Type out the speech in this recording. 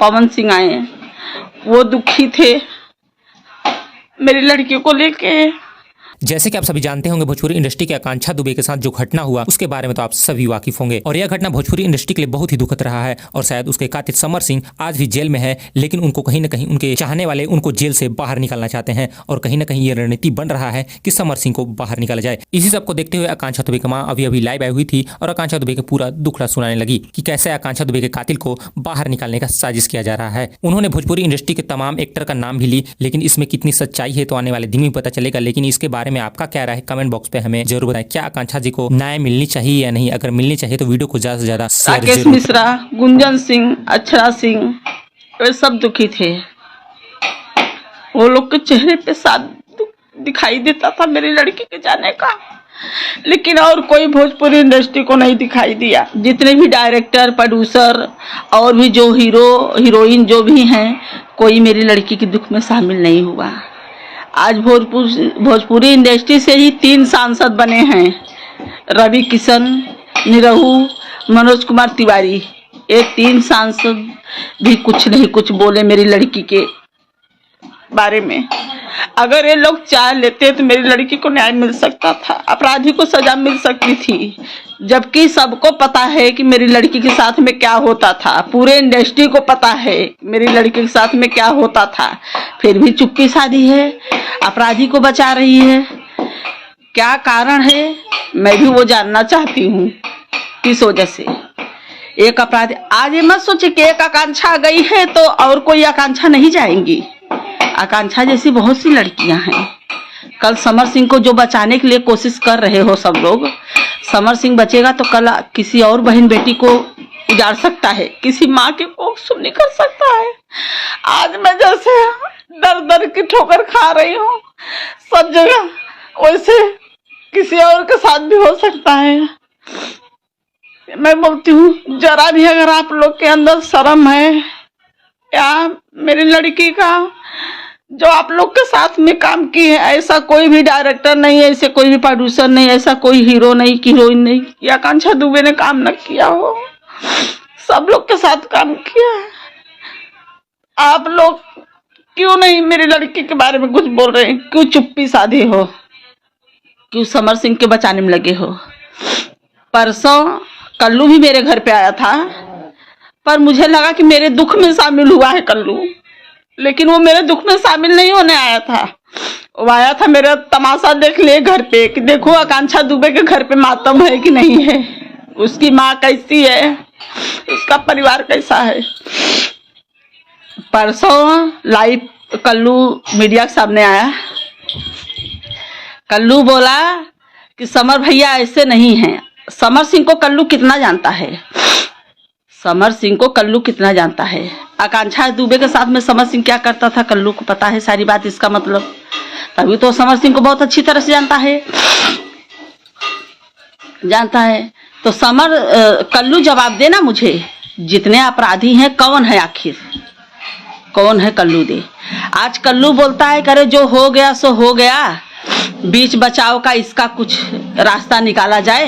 पवन सिंह आए, वो दुखी थे मेरी लड़की को लेके। जैसे कि आप सभी जानते होंगे, भोजपुरी इंडस्ट्री के आकांक्षा दुबे के साथ जो घटना हुआ उसके बारे में तो आप सभी वाकिफ होंगे। और यह घटना भोजपुरी इंडस्ट्री के लिए बहुत ही दुखद रहा है और शायद उसके कातिल समर सिंह आज भी जेल में है, लेकिन उनको कहीं न कहीं उनके चाहने वाले उनको जेल से बाहर निकालना चाहते हैं और कहीं न कहीं ये रणनीति बन रहा है कि समर सिंह को बाहर निकाला जाए। इसी सबको देखते हुए आकांक्षा दुबे की मां अभी लाइव आई हुई थी और आकांक्षा दुबे के पूरा दुखड़ा सुनाने लगी कि कैसे आकांक्षा दुबे के कातिल को बाहर निकालने का साजिश किया जा रहा है। उन्होंने भोजपुरी इंडस्ट्री के तमाम एक्टर का नाम भी ली, लेकिन इसमें कितनी सच्चाई है तो आने वाले दिन में पता चलेगा। लेकिन इसके बारे में आपका क्या राय है कमेंट बॉक्स पे हमें जरूर बताएं। क्या आकांक्षा जी को न्याय मिलनी चाहिए या नहीं? अगर मिलनी चाहिए तो वीडियो को ज्यादा से ज्यादा शेयर राकेश मिश्रा, गुंजन सिंह, अक्षरा सिंह, वे सब दुखी थे। वो लोग के चेहरे पे साथ दिखाई देता था मेरी लड़की के जाने का, लेकिन और कोई भोजपुरी इंडस्ट्री को नहीं दिखाई दिया। जितने भी डायरेक्टर, प्रोड्यूसर और भी जो हीरो हीरोइन जो भी हैं, कोई मेरी लड़की के दुख में शामिल नहीं हुआ। आज भोजपुरी इंडस्ट्री से ही 3 सांसद बने हैं, रवि किशन, निरहू, मनोज कुमार तिवारी। ये 3 सांसद भी कुछ नहीं कुछ बोले मेरी लड़की के बारे में। अगर ये लोग चाह लेते तो मेरी लड़की को न्याय मिल सकता था, अपराधी को सजा मिल सकती थी। जबकि सबको पता है कि मेरी लड़की के साथ में क्या होता था, पूरे इंडस्ट्री को पता है मेरी लड़की के साथ में क्या होता था, फिर भी चुप्पी साधी है, अपराधी को बचा रही है। क्या कारण है मैं भी वो जानना चाहती हूँ, किस वजह से एक अपराधी। आज ये मत सोचे कि एक आकांक्षा गई है तो और कोई आकांक्षा नहीं जाएंगी। आकांक्षा जैसी बहुत सी लड़कियां हैं। कल समर सिंह को जो बचाने के लिए कोशिश कर रहे हो सब लोग, समर सिंह बचेगा तो कल किसी और बहन बेटी को उजाड़ सकता है, किसी माँ के कोख सुन्नी कर सकता है। आज मैं जैसे दर दर की ठोकर खा रही हूँ सब जगह, वैसे किसी और के साथ भी हो सकता है। मैं बोलती हूँ जरा भी अगर आप लोग के अंदर शर्म है या मेरी लड़की का जो आप लोग के साथ में काम की है, ऐसा कोई भी डायरेक्टर नहीं है, ऐसे कोई भी प्रोड्यूसर नहीं, ऐसा कोई हीरो नहीं, हीरोइन नहीं या आकांक्षा दुबे ने काम न किया हो। सब लोग के साथ काम किया है। आप लोग क्यों नहीं मेरी लड़की के बारे में कुछ बोल रहे हैं? क्यों चुप्पी साधे हो? क्यों समर सिंह के बचाने में लगे हो? परसों कल्लू भी मेरे घर पे आया था, पर मुझे लगा कि मेरे दुख में शामिल हुआ है कल्लू, लेकिन वो मेरे दुख में शामिल नहीं होने आया था। वो आया था मेरा तमाशा देख ले घर पे कि देखो आकांक्षा दुबे के घर पे मातम है कि नहीं है, उसकी माँ कैसी है, उसका परिवार कैसा है। परसों लाइव कल्लू मीडिया के सामने आया। कल्लू बोला कि समर भैया ऐसे नहीं हैं। समर सिंह को कल्लू कितना जानता है? समर सिंह को कल्लू कितना जानता है? आकांक्षा दुबे के साथ में समर सिंह क्या करता था कल्लू को पता है सारी बात। इसका मतलब तभी तो समर सिंह को बहुत अच्छी तरह से जानता है। तो कल्लू जवाब देना मुझे, जितने अपराधी हैं कौन है आखिर, कौन है कल्लू दे। आज कल्लू बोलता है करे जो हो गया सो हो गया, बीच बचाव का इसका कुछ रास्ता निकाला जाए।